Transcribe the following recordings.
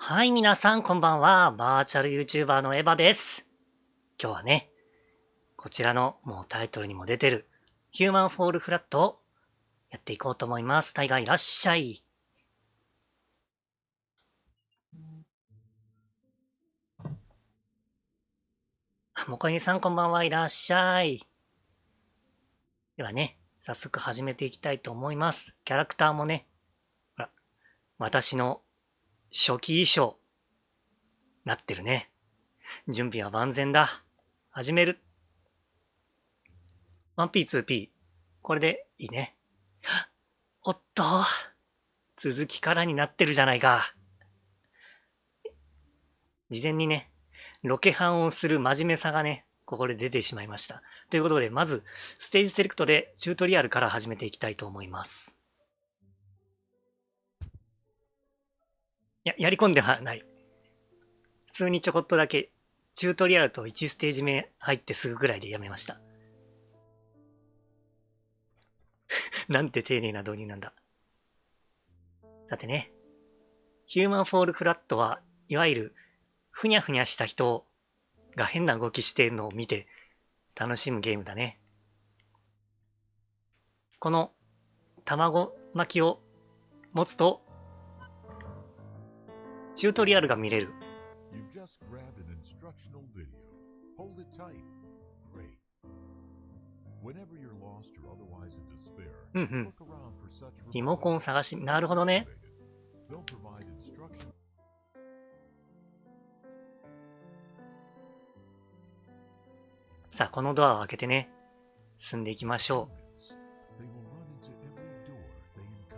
はい、皆さん、こんばんは。バーチャル YouTuber のエヴァです。今日はね、こちらのもうタイトルにも出てる、ヒューマンフォールフラットをやっていこうと思います。タイガーいらっしゃい。もこにさんこんばんはいらっしゃい。ではね、早速始めていきたいと思います。キャラクターもね、ほら、私の初期衣装、なってるね。準備は万全だ。始める。1P、2P。これでいいね。おっと、続きからになってるじゃないか。事前にね、ロケハンをする真面目さがね、ここで出てしまいました。ということで、まず、ステージセレクトでチュートリアルから始めていきたいと思います。やり込んではない。普通にちょこっとだけ、チュートリアルと1ステージ目入ってすぐぐらいでやめました。なんて丁寧な導入なんだ。さてね、ヒューマンフォールフラットは、いわゆる、ふにゃふにゃした人が変な動きしているのを見て楽しむゲームだね。この卵巻きを持つとチュートリアルが見れる。うんうん。リモコン探し、なるほどね。さあ、このドアを開けてね、進んでいきましょう。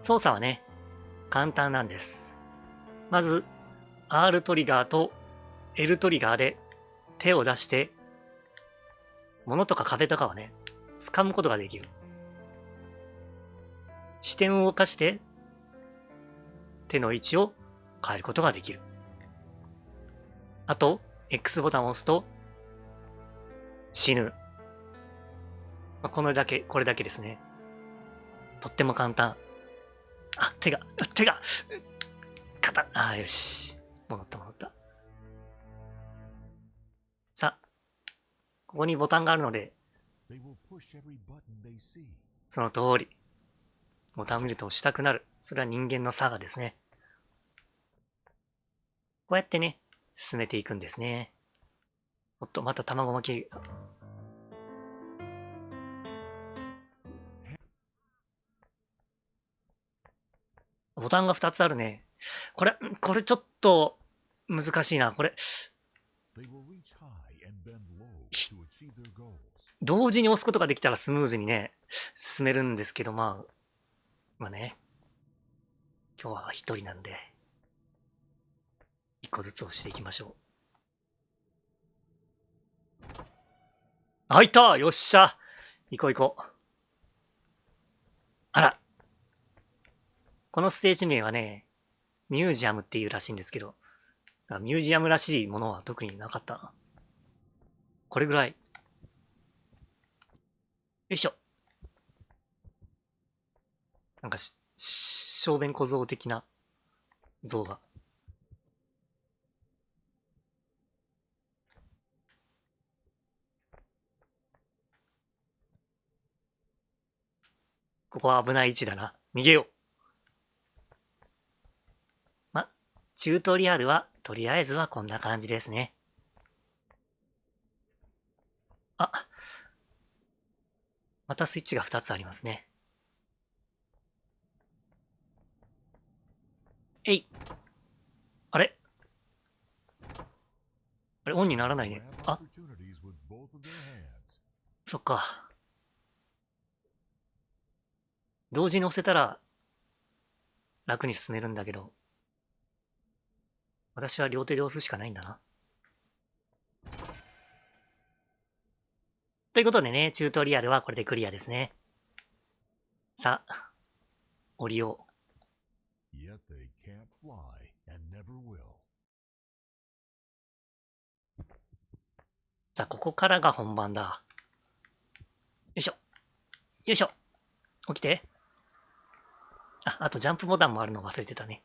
操作はね、簡単なんです。まず、R トリガーと L トリガーで手を出して、物とか壁とかはね、掴むことができる。視点を動かして、手の位置を変えることができる。あと、X ボタンを押すと、死ぬ。これだけですね。とっても簡単。あ、手が、よし。戻った。さあ、ここにボタンがあるので、その通り。ボタンを見ると押したくなる。それは人間の差がですね。こうやってね、進めていくんですね。おっと、また卵巻き。ボタンが2つあるね。これちょっと難しいな。これ、同時に押すことができたらスムーズにね、進めるんですけど、まあね、今日は一人なんで、一個ずつ押していきましょう。あ、いたよっしゃ行こう。あらこのステージ名はね、ミュージアムっていうらしいんですけど、ミュージアムらしいものは特になかったな。これぐらい。よいしょ。なんか小便小僧的な像が。ここは危ない位置だな。逃げよう。チュートリアルは、とりあえずはこんな感じですね。あ、またスイッチが2つありますね。えい。あれオンにならないね。あ、そっか。同時に押せたら楽に進めるんだけど、私は両手で押すしかないんだな。ということでね、チュートリアルはこれでクリアですね。さあ、降りよう。さあ、ここからが本番だ。よいしょ。よいしょ。起きて。あとジャンプボタンもあるの忘れてたね。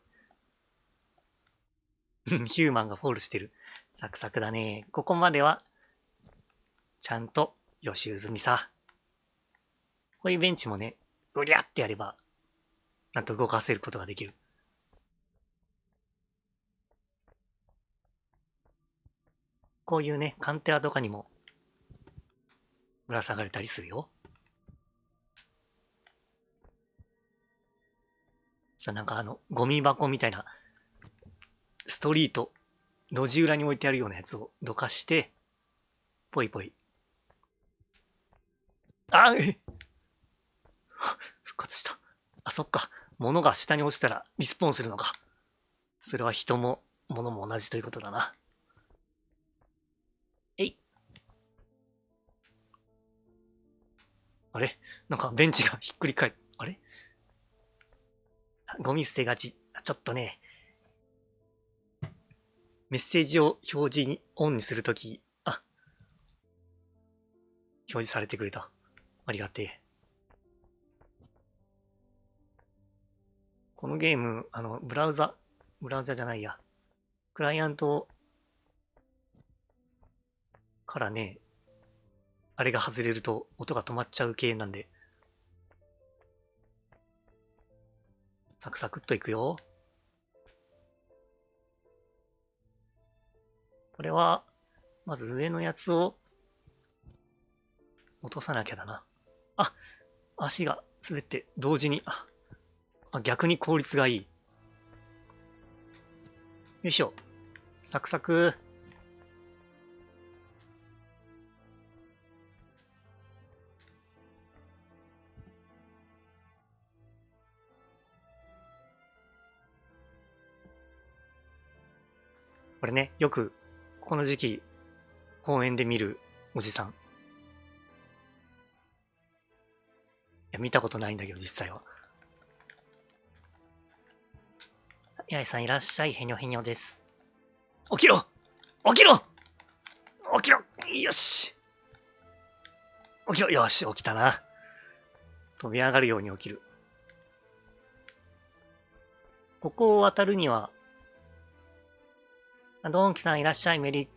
ヒューマンがフォールしてる。サクサクだね。ここまでは、ちゃんと予習済みさ。こういうベンチもね、うりゃってやれば、なんと動かせることができる。こういうね、カンテラとかにも、ぶら下がれたりするよ。さ、なんかゴミ箱みたいな、ストリート、路地裏に置いてあるようなやつをどかして、ぽいぽい。あ復活した。あ、そっか。物が下に落ちたらリスポーンするのか。それは人も物も同じということだな。えい。あれなんかベンチがひっくり返る。あれゴミ捨てがち。ちょっとね、メッセージを表示にオンにするとき、表示されてくれた。ありがてえ。このゲーム、ブラウザじゃないや。クライアントからね、あれが外れると音が止まっちゃう系なんで、サクサクっといくよ。これは、まず上のやつを落とさなきゃだな。あ、足が滑って同時に、逆に効率がいい。よいしょ。サクサク。これね、よく、この時期、公園で見るおじさん。いや、見たことないんだけど、実際は。八重さんいらっしゃい、へにょへにょです。起きろ起きろ起きろよし起きろよし、起きたな。飛び上がるように起きる。ここを渡るには、ドンキさんいらっしゃい、ち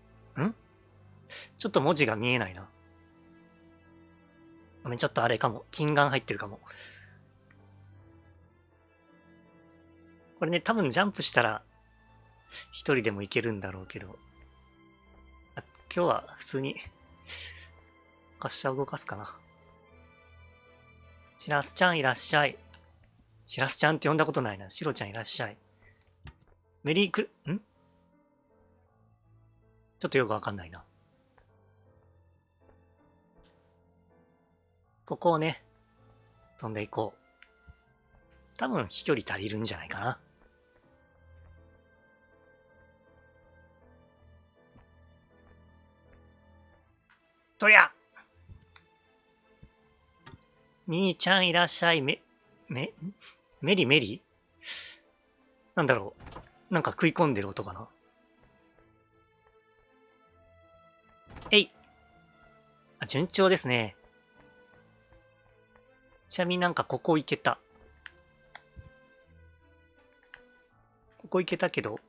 ょっと文字が見えないな。ごめん、ちょっとあれかも。金眼入ってるかも。これね、多分ジャンプしたら、一人でもいけるんだろうけど。今日は普通に、滑車を動かすかな。しらすちゃんいらっしゃい。しらすちゃんって呼んだことないな。しろちゃんいらっしゃい。メリークル、ちょっとよくわかんないな。ここをね、飛んでいこう。多分飛距離足りるんじゃないかな。とりゃ兄ちゃんいらっしゃい。メリメリなんだろう。なんか食い込んでる音かな。えい。順調ですね。ちなみになんかここ行けた。ここ行けたけど、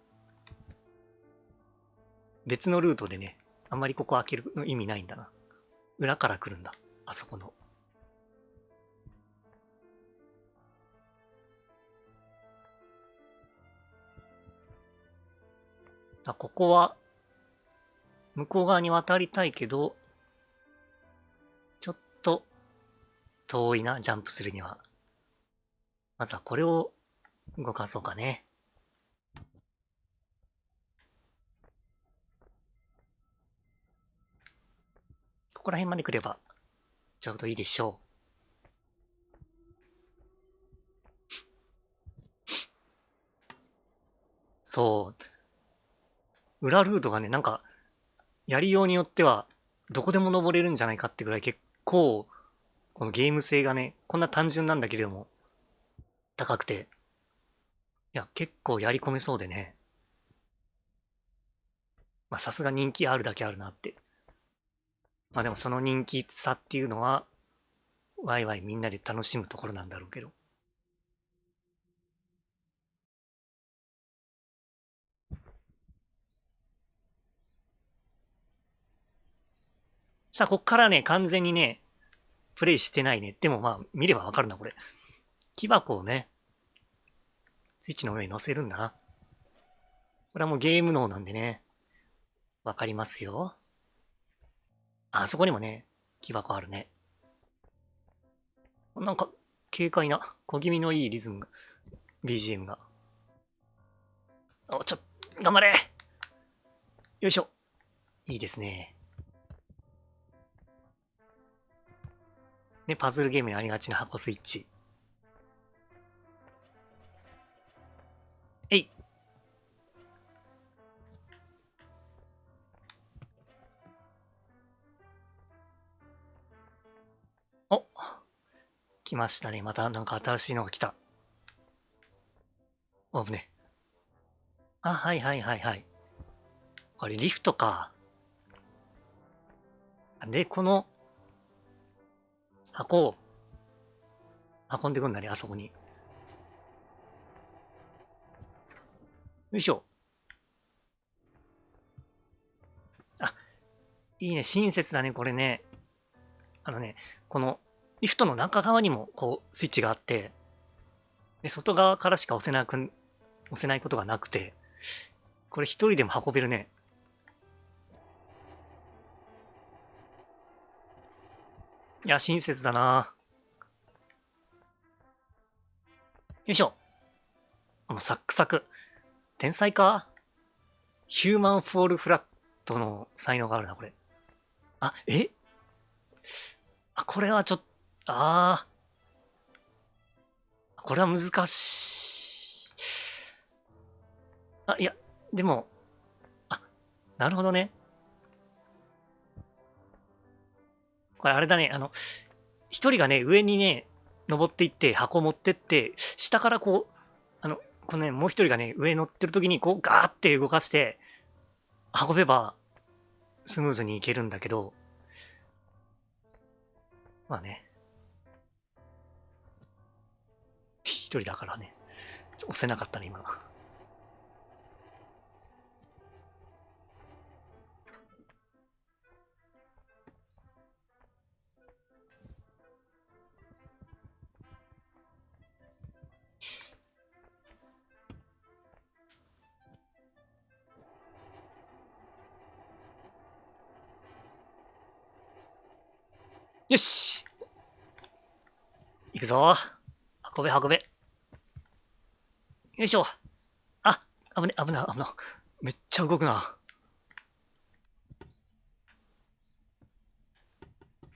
別のルートでね、あんまりここ開けるの意味ないんだな。裏から来るんだ。あそこの。ここは、向こう側に渡りたいけど、ちょっと遠いな、ジャンプするには。まずはこれを動かそうかね。ここら辺まで来れば、ちょうどいいでしょう。そう。裏ルートがね、なんか、やりようによっては、どこでも登れるんじゃないかってぐらい結構、このゲーム性がね、こんな単純なんだけれども、高くて、いや、結構やり込めそうでね。まあ、さすが人気あるだけあるなって。まあでもその人気さっていうのは、ワイワイみんなで楽しむところなんだろうけど。さあ、こっからね、完全にね、プレイしてないね。でもまあ、見ればわかるな、これ。木箱をね、スイッチの上に乗せるんだな。これはもうゲーム脳なんでね、わかりますよ。あそこにもね、木箱あるね。なんか、軽快な、小気味のいいリズムが、BGM が。頑張れよいしょ。いいですね。ね、パズルゲームにありがちな箱スイッチ。えい。お、来ましたね。またなんか新しいのが来た。おぶね。あ、はいはいはいはい。これリフトか。で、この箱を運んでくんだね、あそこに。よいしょ。あ、いいね。親切だね、これね。このリフトの中側にもこうスイッチがあって、で外側からしか押せないことがなくて、これ一人でも運べるね。いや、親切だな。よいしょ。もうサックサク。天才か？ヒューマンフォールフラットの才能があるな、これ。あ、これはちょっと、これは難しい。いや、でも、あ、なるほどね。これあれだね、一人がね、上にね、登っていって、箱持ってって、下からこう、このね、もう一人がね、上に乗ってる時に、こう、ガーって動かして、運べば、スムーズにいけるんだけど、まあね、一人だからね、押せなかったね、今。よし行くぞ運べ運べ。よいしょ。あ、危ね、危ない、危ない。めっちゃ動くな。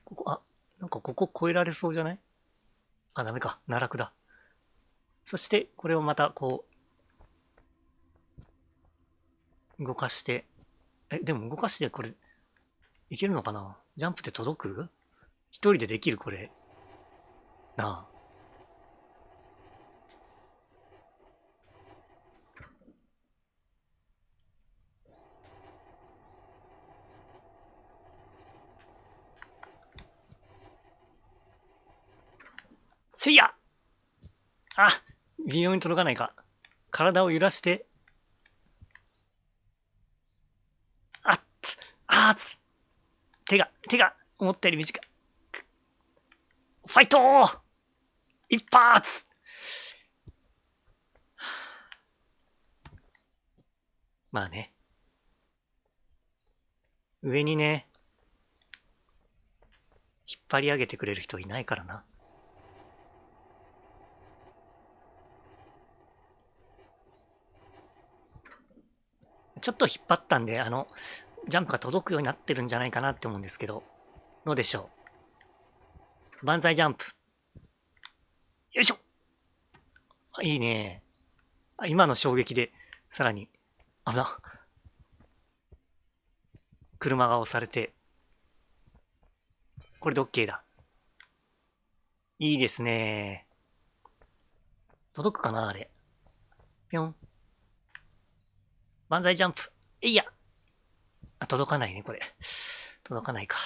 ここ、なんかここ越えられそうじゃない？ダメか。奈落だ。そして、これをまた、こう、動かして。でも動かしてこれ、いけるのかな？ジャンプって届く？一人でできるこれ。なあ。せいやあ、微妙に届かないか。体を揺らして、あっつ、あーつ、手が、思ったより短い。ファイトー一発まあね。上にね、引っ張り上げてくれる人いないからな。ちょっと引っ張ったんで、ジャンプが届くようになってるんじゃないかなって思うんですけど、どうでしょう。万歳ジャンプ。よいしょいいね。今の衝撃で、さらに、危な。車が押されて、これで OK だ。いいですね。届くかなあれ。ぴょん。万歳ジャンプ。いや。届かないね、これ。届かないか。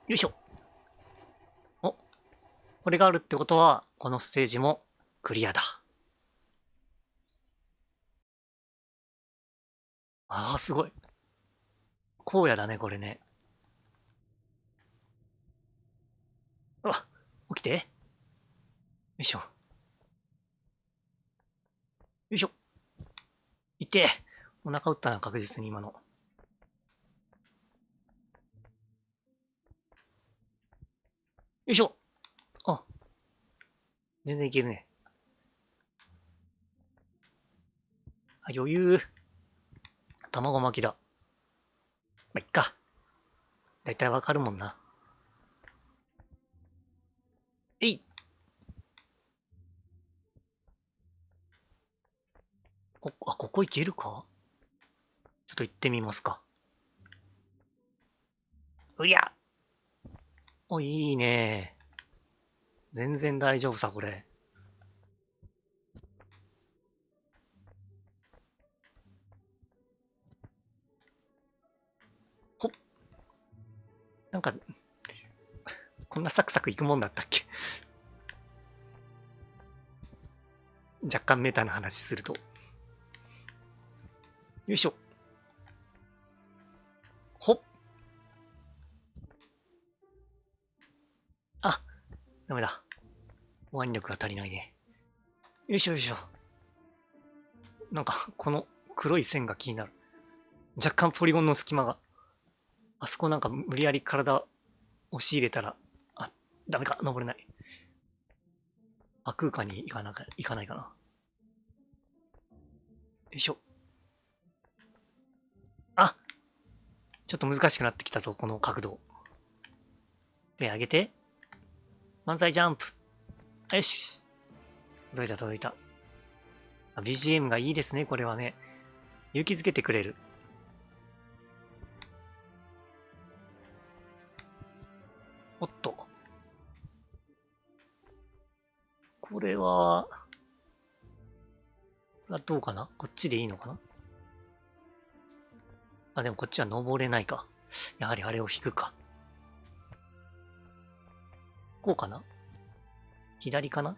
よいしょ。お、これがあるってことは、このステージもクリアだ。ああ、すごい。荒野だね、これね。うわ、起きて。よいしょ。よいしょ。いて。お腹打ったな、確実に今の。よいしょ。あ、全然いけるね。あ、余裕。卵巻きだ。まあ、いっか。だいたいわかるもんな。えい。ここ行けるか？ちょっと行ってみますか。うりゃ。お、いいね。全然大丈夫さ、これ。ほっ。なんか、こんなサクサクいくもんだったっけ？若干メタな話すると。よいしょ。ほっ。あ、ダメだ。腕力が足りないね。よいしょよいしょ。なんか、この黒い線が気になる。若干ポリゴンの隙間が。あそこなんか無理やり体押し入れたら、あ、ダメか、登れない。あ、空間に行かないかな。よいしょ。あ、ちょっと難しくなってきたぞ、この角度。手上げて。万歳ジャンプ。よし。届いた届いた。BGM がいいですね、これはね。勇気づけてくれる。おっと。これは、どうかな？こっちでいいのかな？あ、でもこっちは登れないか。やはりあれを引くか。こうかな？左かな？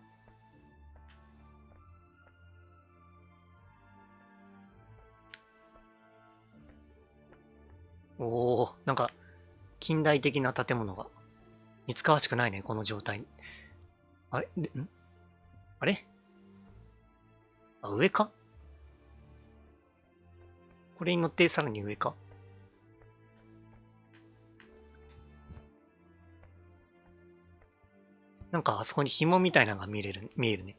おー、なんか、近代的な建物が。似つかわしくないね、この状態。あれあれあ、上か？これに乗ってさらに上か？なんかあそこに紐みたいなのが見えるね。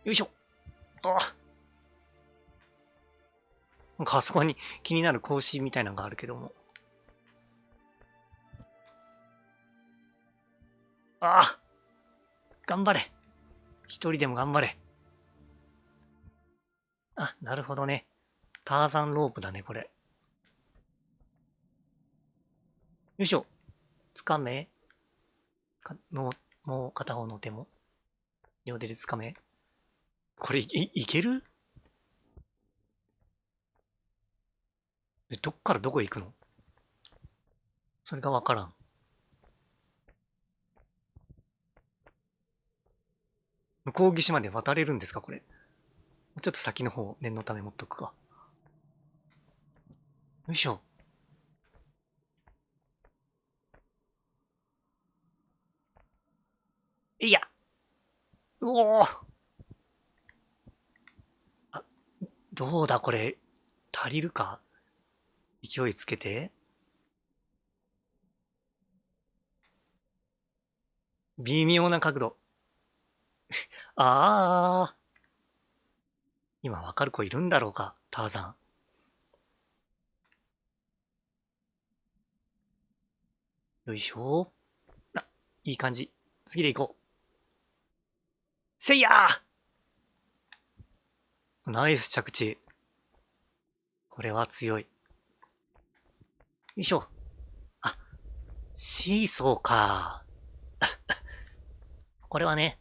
よいしょ。あ、なんかあそこに気になる格子みたいなのがあるけども。あ、頑張れ。一人でも頑張れ。あ、なるほどね。ターザンロープだね、これ。よいしょ。つかめ。もう片方の手も。両手でつかめ。これいける？どっからどこ行くの？それがわからん。向こう岸まで渡れるんですか、これ。ちょっと先の方、念のため持っとくか。よいしょ。いや。うおー。あ、どうだこれ。足りるか？勢いつけて。微妙な角度。あー。今わかる子いるんだろうか、ターザン。よいしょ。あ、いい感じ。次で行こう。せいやー。ナイス着地。これは強い。よいしょ。あ、シーソーか。これはね、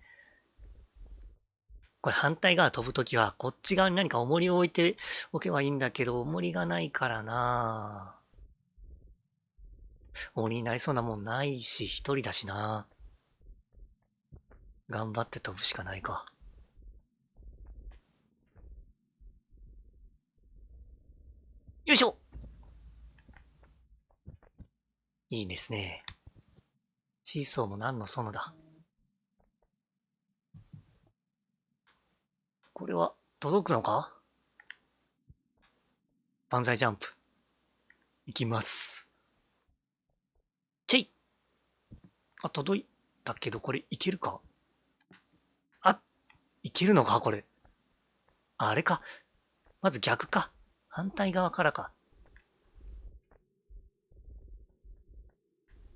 これ反対側飛ぶときは、こっち側に何か重りを置いておけばいいんだけど、重りがないからな。鬼になりそうなもんないし、一人だしな。頑張って飛ぶしかないか。よいしょ。いいですね。シーソーも何の園だ。これは届くのか？万歳ジャンプ。いきます。チェイ。あ、届いたけど、これいけるか？あ、いけるのかこれ。あれか。まず逆か。反対側からか。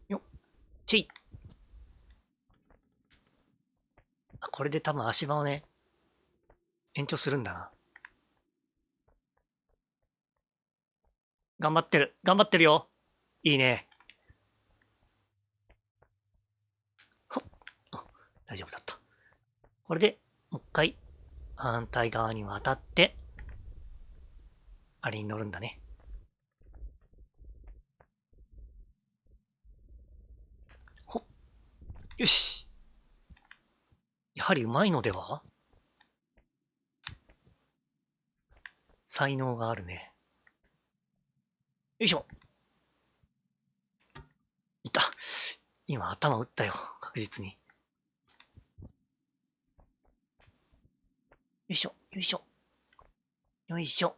よっ。チェイ。あ、これで多分足場をね、延長するんだな。頑張ってる。頑張ってるよ。いいね。はっ。大丈夫だった。これで、もう一回、反対側に渡って、あれに乗るんだね。ほっ。よし。やはりうまいのでは？才能があるね。よいしょ。いた。今頭打ったよ。確実に。よいしょ。よいしょ。よいしょ。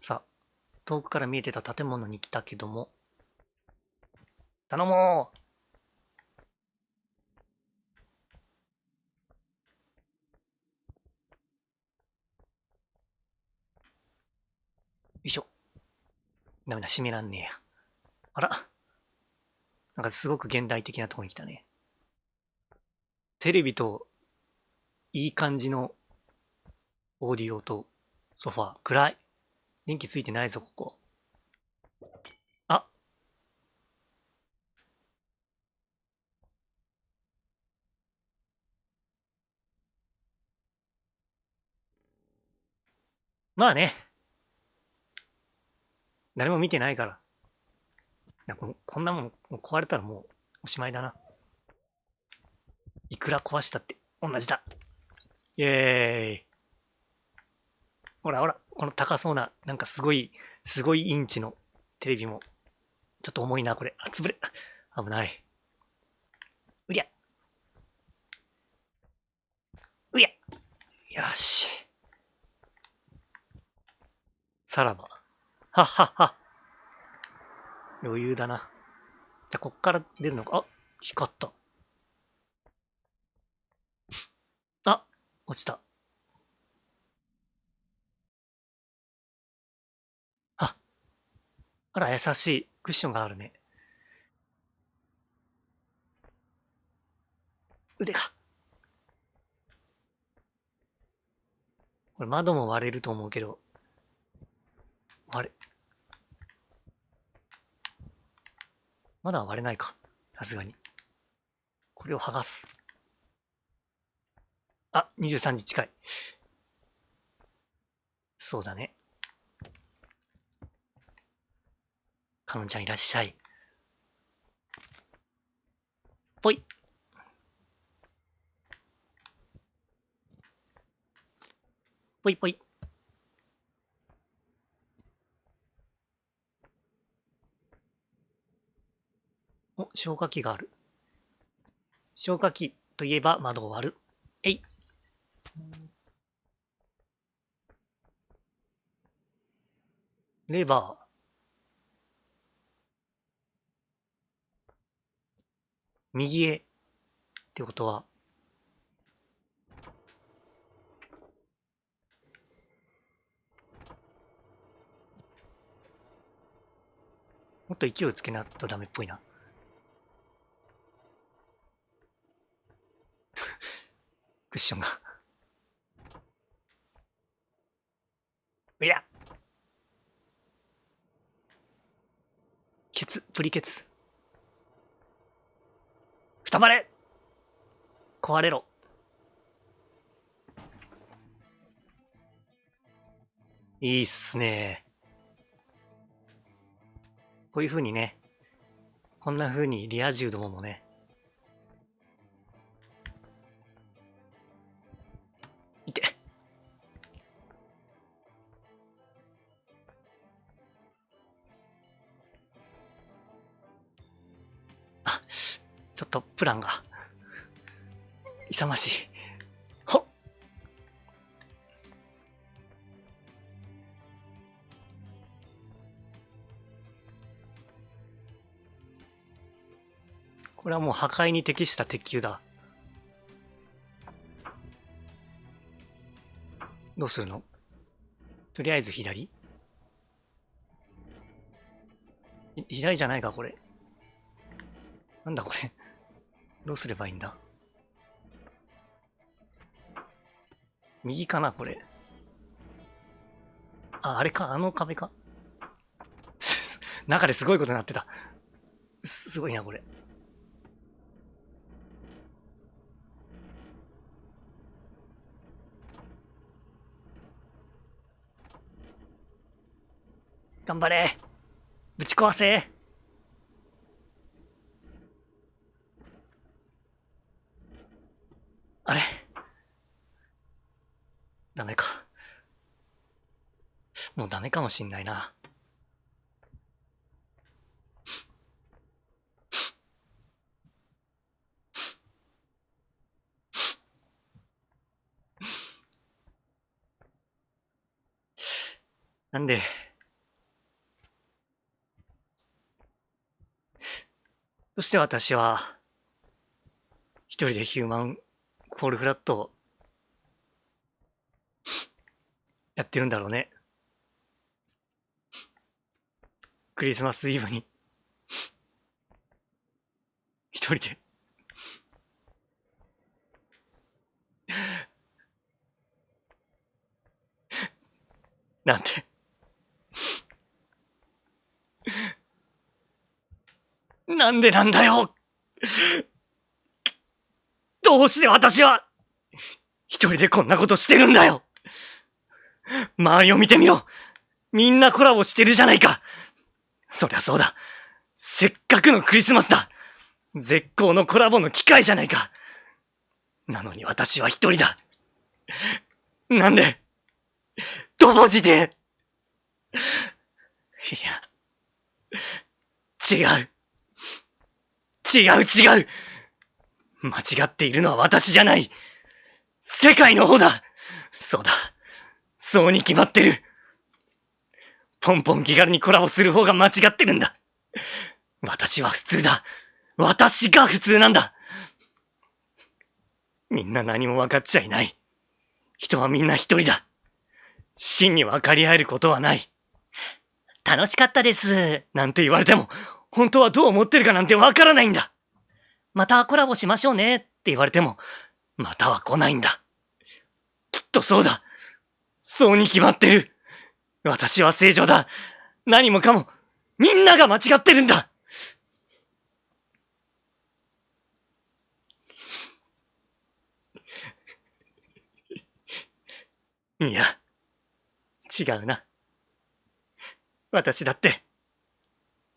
さあ、遠くから見えてた建物に来たけども、頼もう。よいしょ。ダメだ、閉めらんねえや。あら。なんかすごく現代的なところに来たね。テレビといい感じのオーディオとソファー。暗い。電気ついてないぞ、ここ。あ、まあね。誰も見てないから。こんなもん壊れたらもうおしまいだな。いくら壊したって同じだ。イエーイ。ほらほら、この高そうな、なんかすごいインチのテレビも、ちょっと重いな、これ。あ、潰れ。危ない。うりゃ。うりゃ。よし。さらば。はっはっは。余裕だな。じゃあ、こっから出るのか。あ、光った。あ、落ちた。あ、あら、優しい。クッションがあるね。腕が。これ窓も割れると思うけど、割れ、まだ割れないか。さすがに。これを剥がす。あ、23時近い。そうだね。かのんちゃんいらっしゃい。ぽい。ぽいぽい。お、消火器がある。消火器といえば窓を割る。えい。レバー。右へ。ってことは、もっと勢いをつけないとダメっぽいな。クッションが。いや、ケツ、プリケツ。ふたまれ壊れろ。いいっすね。こういう風にね、こんな風にリア充どももね、いて。あ、ちょっとプランが、勇ましい。ほっ。これはもう破壊に適した鉄球だ。どうするの？とりあえず左？左じゃないか、これ。なんだこれ。どうすればいいんだ？右かな、これ。あ、あれか、あの壁か。中ですごいことになってた。すごいな、これ。頑張れ！ぶち壊せ！あれ？ダメか。もうダメかもしんないな。なんで、どうして私は、一人でヒューマンコールフラットをやってるんだろうね。クリスマスイブに、一人で。なんて。なんでなんだよ！どうして私は、一人でこんなことしてるんだよ！周りを見てみろ！みんなコラボしてるじゃないか！そりゃそうだ。せっかくのクリスマスだ！絶好のコラボの機会じゃないか！なのに私は一人だ。なんで？どうしていや、違う。違う違う！間違っているのは私じゃない！世界の方だ！そうだ。そうに決まってる。ポンポン気軽にコラボする方が間違ってるんだ。私は普通だ。私が普通なんだ。みんな何も分かっちゃいない。人はみんな一人だ。真に分かり合えることはない。楽しかったです。なんて言われても、本当はどう思ってるかなんて分からないんだ。またコラボしましょうねって言われても、または来ないんだ。きっとそうだ。そうに決まってる。私は正常だ。何もかも、みんなが間違ってるんだ。いや、違うな。私だって、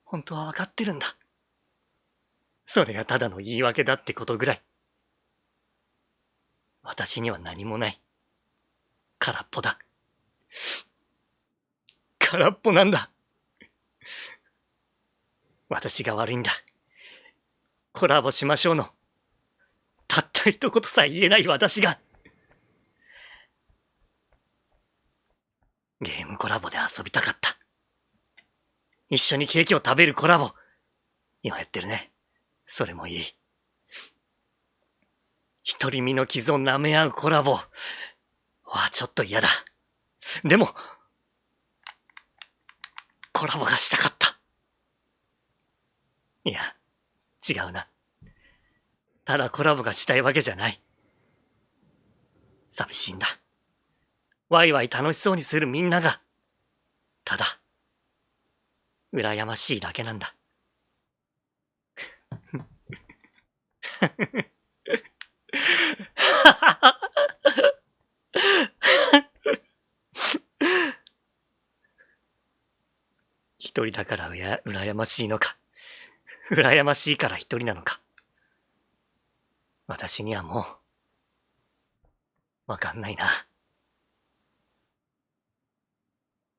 本当は分かってるんだ。それがただの言い訳だってことぐらい。私には何もない。空っぽだ。空っぽなんだ。私が悪いんだ。コラボしましょうの。たった一言さえ言えない私が。ゲームコラボで遊びたかった。一緒にケーキを食べるコラボ。今やってるね。それもいい。独り身の傷を舐め合うコラボ。はちょっと嫌だ。でも、コラボがしたかった。いや、違うな。ただコラボがしたいわけじゃない。寂しいんだ。ワイワイ楽しそうにするみんなが、ただ、羨ましいだけなんだ。一人だから羨ましいのか、羨ましいから一人なのか。私にはもう、わかんないな。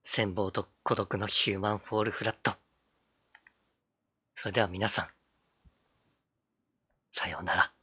羨望と孤独のヒューマンフォールフラット。それでは皆さん、さようなら。